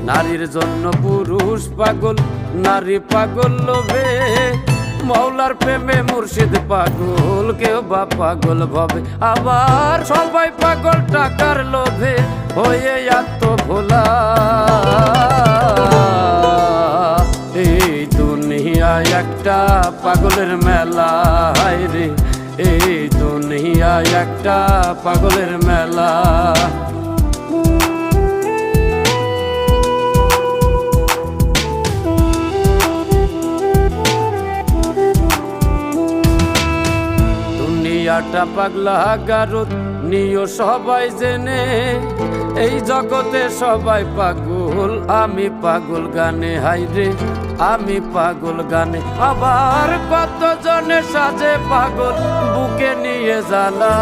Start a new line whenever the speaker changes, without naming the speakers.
নারীর জন্য পুরুষ পাগল, নারী পাগল লোভে, মৌলার প্রেমে মুর্শিদ পাগল, কেউ বা পাগল ভাবে, আবার সবাই পাগল টাকার লোভে হয়ে আত্মভোলা। এই দুনিয়ায় একটা পাগলের মেলা, হায় রে এই দুনিয়ায় একটা পাগলের মেলা। দুনিয়াটা পাগলা গারদ নিও সবাই জেনে, এই জগতে সবাই পাগল, আমি পাগল গানে, হাইরে আমি পাগল গানে। আবার কত জনে সাজে পাগল বুকে নিয়ে জ্বালা।